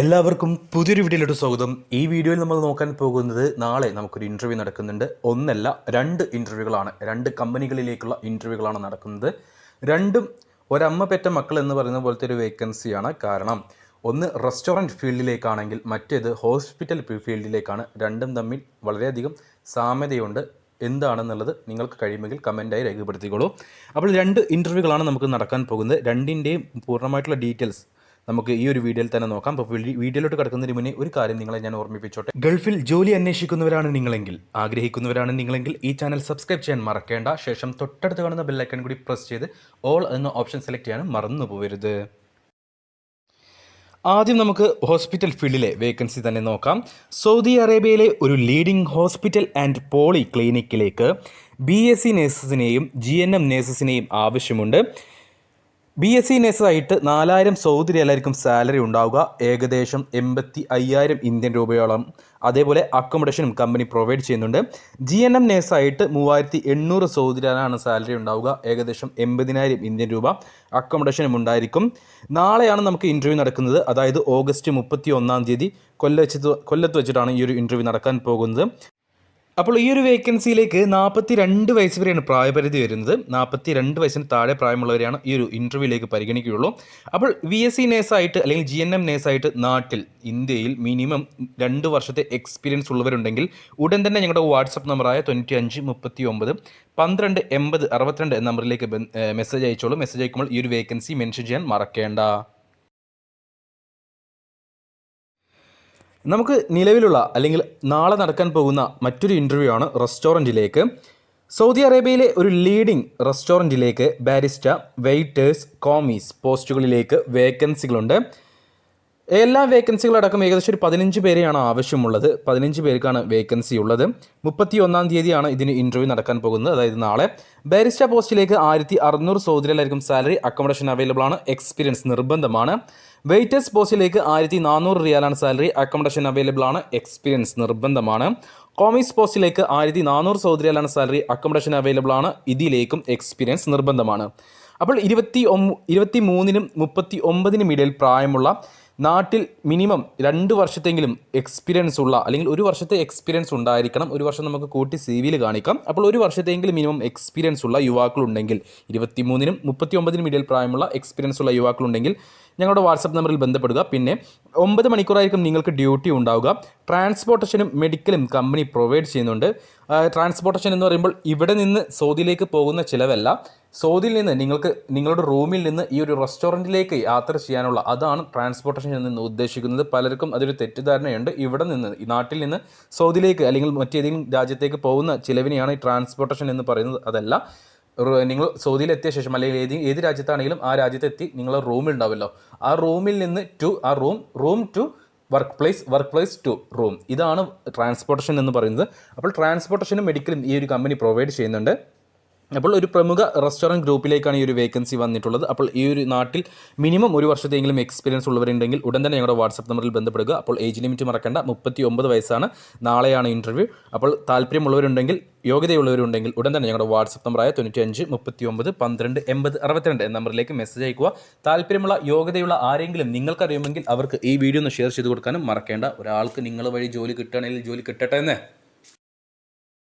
എല്ലാവർക്കും പുതിയൊരു വീഡിയോയിലോട്ട് സ്വാഗതം. ഈ വീഡിയോയിൽ നമ്മൾ നോക്കാൻ പോകുന്നത് നാളെ നമുക്കൊരു ഇൻ്റർവ്യൂ നടക്കുന്നുണ്ട്. ഒന്നല്ല, 2 ഇൻ്റർവ്യൂകളാണ്. 2 കമ്പനികളിലേക്കുള്ള ഇൻ്റർവ്യൂകളാണ് നടക്കുന്നത്. രണ്ടും ഒരമ്മ പെറ്റ മക്കൾ എന്ന് പറയുന്ന പോലത്തെ ഒരു വേക്കൻസിയാണ്. കാരണം ഒന്ന് റെസ്റ്റോറൻറ്റ് ഫീൽഡിലേക്കാണെങ്കിൽ മറ്റേത് ഹോസ്പിറ്റൽ ഫീൽഡിലേക്കാണ്. രണ്ടും തമ്മിൽ വളരെയധികം സാമ്യതയുണ്ട്. എന്താണെന്നുള്ളത് നിങ്ങൾക്ക് കഴിയുമെങ്കിൽ കമൻറ്റായി രേഖപ്പെടുത്തിക്കോളൂ. അപ്പോൾ 2 ഇൻ്റർവ്യൂകളാണ് നമുക്ക് നടക്കാൻ പോകുന്നത്. രണ്ടിൻ്റെയും പൂർണ്ണമായിട്ടുള്ള ഡീറ്റെയിൽസ് നമുക്ക് ഈ ഒരു വീഡിയോയിൽ തന്നെ നോക്കാം. അപ്പോൾ വീഡിയോയിലോട്ട് കിടക്കുന്നതിന് മുന്നേ ഒരു കാര്യം നിങ്ങളെ ഞാൻ ഓർമ്മിപ്പിച്ചോട്ടെ. ഗൾഫിൽ ജോലി അന്വേഷിക്കുന്നവരാണ് നിങ്ങളെങ്കിൽ, ആഗ്രഹിക്കുന്നവരാണ് നിങ്ങളെങ്കിൽ ഈ ചാനൽ സബ്സ്ക്രൈബ് ചെയ്യാൻ മറക്കേണ്ട. ശേഷം തൊട്ടടുത്ത് കാണുന്ന ബെല്ലൈക്കൺ കൂടി പ്രസ് ചെയ്ത് ഓൾ എന്ന ഓപ്ഷൻ സെലക്ട് ചെയ്യാനും മറന്നു പോകരുത്. ആദ്യം നമുക്ക് ഹോസ്പിറ്റൽ ഫീൽഡിലെ വേക്കൻസി തന്നെ നോക്കാം. സൗദി അറേബ്യയിലെ ഒരു ലീഡിംഗ് ഹോസ്പിറ്റൽ ആൻഡ് പോളി ക്ലിനിക്കിലേക്ക് BSc നേഴ്സസിനെയും GNM നേഴ്സസിനെയും ആവശ്യമുണ്ട്. BSc നേഴ്സായിട്ട് 4000 സൗദി റിയാലായിരിക്കും സാലറി ഉണ്ടാവുക. ഏകദേശം 85,000 ഇന്ത്യൻ രൂപയോളം. അതേപോലെ അക്കോമഡേഷനും കമ്പനി പ്രൊവൈഡ് ചെയ്യുന്നുണ്ട്. GNM നേഴ്സായിട്ട് 3800 സൗദി റിയാലാണ് സാലറി ഉണ്ടാവുക. ഏകദേശം 80,000 ഇന്ത്യൻ രൂപ. അക്കോമഡേഷനും ഉണ്ടായിരിക്കും. നാളെയാണ് നമുക്ക് ഇൻ്റർവ്യൂ നടക്കുന്നത്. അതായത് ഓഗസ്റ്റ് 31 കൊല്ലത്ത് വെച്ചിട്ടാണ് ഈ ഒരു ഇൻ്റർവ്യൂ നടക്കാൻ പോകുന്നത്. അപ്പോൾ ഈ ഒരു വേക്കൻസിയിലേക്ക് 42 വയസ്സ് വരെയാണ് പ്രായപരിധി വരുന്നത്. 42 വയസ്സിന് താഴെ പ്രായമുള്ളവരെയാണ് ഈ ഒരു ഇൻ്റർവ്യൂവിലേക്ക് പരിഗണിക്കുകയുള്ളൂ. അപ്പോൾ BSc നേഴ്സായിട്ട് അല്ലെങ്കിൽ GNM നേഴ്സായിട്ട് നാട്ടിൽ ഇന്ത്യയിൽ മിനിമം 2 വർഷത്തെ എക്സ്പീരിയൻസ് ഉള്ളവരുണ്ടെങ്കിൽ ഉടൻ തന്നെ ഞങ്ങളുടെ വാട്സപ്പ് നമ്പറായ 95 39 12 80 62 എന്ന നമ്പറിലേക്ക് മെസ്സേജ് അയച്ചോളൂ. മെസ്സേജ് അയക്കുമ്പോൾ ഈ ഒരു വേക്കൻസി മെൻഷൻ ചെയ്യാൻ മറക്കേണ്ട. നമുക്ക് നിലവിലുള്ള അല്ലെങ്കിൽ നാളെ നടക്കാൻ പോകുന്ന മറ്റൊരു ഇൻ്റർവ്യൂ ആണ് റെസ്റ്റോറൻറ്റിലേക്ക്. സൗദി അറേബ്യയിലെ ഒരു ലീഡിംഗ് റെസ്റ്റോറൻറ്റിലേക്ക് ബാരിസ്റ്റ, വെയിറ്റേഴ്സ്, കോമീസ് പോസ്റ്റുകളിലേക്ക് വേക്കൻസികളുണ്ട്. എല്ലാ വേക്കൻസികളടക്കം ഏകദേശം ഒരു 15 പേരെയാണ് ആവശ്യമുള്ളത്. 15 പേർക്കാണ് വേക്കൻസി ഉള്ളത്. 31 ഇതിന് ഇൻ്റർവ്യൂ നടക്കാൻ പോകുന്നത്, അതായത് നാളെ. ബാരിസ്റ്റ പോസ്റ്റിലേക്ക് 1600 സൗദി റിയാലായിരിക്കും സാലറി. അക്കോമഡേഷൻ അവൈലബിൾ ആണ്. എക്സ്പീരിയൻസ് നിർബന്ധമാണ്. വെയിറ്റേഴ്സ് പോസ്റ്റിലേക്ക് 1400 റിയാലാണ് സാലറി. അക്കോമഡേഷൻ അവൈലബിൾ ആണ്. എക്സ്പീരിയൻസ് നിർബന്ധമാണ്. കോമീസ് പോസ്റ്റിലേക്ക് 1400 സൗദി റിയാലാണ് സാലറി. അക്കോമഡേഷൻ അവൈലബിൾ ആണ്. ഇതിലേക്കും എക്സ്പീരിയൻസ് നിർബന്ധമാണ്. അപ്പോൾ 23-നും 39-നും ഇടയിൽ പ്രായമുള്ള, നാട്ടിൽ മിനിമം 2 വർഷത്തെങ്കിലും എക്സ്പീരിയൻസ് ഉള്ള, അല്ലെങ്കിൽ 1 വർഷത്തെ എക്സ്പീരിയൻസ് ഉണ്ടായിരിക്കണം. 1 വർഷം നമുക്ക് കൂട്ടി CV കാണിക്കാം. അപ്പോൾ 1 വർഷത്തെങ്കിലും മിനിമം എക്സ്പീരിയൻസ് ഉള്ള യുവാക്കളുണ്ടെങ്കിൽ, 23-നും 39-നും ഇടയിൽ പ്രായമുള്ള എക്സ്പീരിയൻസ് ഉള്ള യുവാക്കളുണ്ടെങ്കിൽ ഞങ്ങളുടെ വാട്സപ്പ് നമ്പറിൽ ബന്ധപ്പെടുക. പിന്നെ 9 മണിക്കൂറായിരിക്കും നിങ്ങൾക്ക് ഡ്യൂട്ടി ഉണ്ടാവുക. ട്രാൻസ്പോർട്ടേഷനും മെഡിക്കലും കമ്പനി പ്രൊവൈഡ് ചെയ്യുന്നുണ്ട്. ട്രാൻസ്പോർട്ടേഷൻ എന്ന് പറയുമ്പോൾ ഇവിടെ നിന്ന് സൗദിയിലേക്ക് പോകുന്ന ചിലവല്ല, സൗദിയിൽ നിന്ന് നിങ്ങൾക്ക് നിങ്ങളുടെ റൂമിൽ നിന്ന് ഈ ഒരു റെസ്റ്റോറൻറ്റിലേക്ക് യാത്ര ചെയ്യാനുള്ള, അതാണ് ട്രാൻസ്പോർട്ടേഷൻ എന്ന് ഉദ്ദേശിക്കുന്നത്. പലർക്കും അതൊരു തെറ്റിദ്ധാരണയുണ്ട്. ഇവിടെ നിന്ന്, ഈ നാട്ടിൽ നിന്ന് സൗദിയിലേക്ക് അല്ലെങ്കിൽ മറ്റേതെങ്കിലും രാജ്യത്തേക്ക് പോകുന്ന ചിലവിനെയാണ് ഈ ട്രാൻസ്പോർട്ടേഷൻ എന്ന് പറയുന്നത്. അതല്ല, നിങ്ങൾ സൗദിയിലെത്തിയ ശേഷം അല്ലെങ്കിൽ ഏത് രാജ്യത്താണെങ്കിലും ആ രാജ്യത്തെത്തി നിങ്ങളെ റൂമിൽ ഉണ്ടാവുമല്ലോ, ആ റൂമിൽ നിന്ന് ടു ആ room to workplace to room, ഇതാണ് ട്രാൻസ്പോർട്ടേഷൻ എന്ന് പറയുന്നത്. അപ്പോൾ ട്രാൻസ്പോർട്ടേഷനും മെഡിക്കലും ഈ ഒരു കമ്പനി പ്രൊവൈഡ് ചെയ്യുന്നുണ്ട്. അപ്പോൾ ഒരു പ്രമുഖ റെസ്റ്റോറൻറ്റ് ഗ്രൂപ്പിലേക്കാണ് ഈ ഒരു വേക്കൻസി വന്നിട്ടുള്ളത്. അപ്പോൾ ഈ ഒരു നാട്ടിൽ മിനിമം 1 വർഷത്തെങ്കിലും എക്സ്പീരിയൻസ് ഉള്ളവരുണ്ടെങ്കിൽ ഉടൻ തന്നെ ഞങ്ങളുടെ വാട്സപ്പ് നമ്പറിൽ ബന്ധപ്പെടുക. അപ്പോൾ ഏജ് ലിമിറ്റ് മറക്കേണ്ട, 39 വയസ്സാണ്. നാളെയാണ് ഇൻ്റർവ്യൂ. അപ്പോൾ താല്പര്യമുള്ളവരുണ്ടെങ്കിൽ, യോഗ്യതയുള്ളവരുണ്ടെങ്കിൽ ഉടൻ തന്നെ ഞങ്ങളുടെ വാട്സപ്പ് നമ്പറായ 95 39 12 80 62 എന്ന നമ്പറിലേക്ക് മെസ്സേജ് അയക്കുക. താല്പര്യമുള്ള, യോഗ്യതയുള്ള ആരെങ്കിലും നിങ്ങൾക്കറിയുമെങ്കിൽ അവർക്ക് ഈ വീഡിയോ ഒന്ന് ഷെയർ ചെയ്ത് കൊടുക്കാനും മറക്കേണ്ട. ഒരാൾക്ക് നിങ്ങൾ വഴി ജോലി കിട്ടുകയാണെങ്കിൽ ജോലി കിട്ടട്ടെ എന്ന്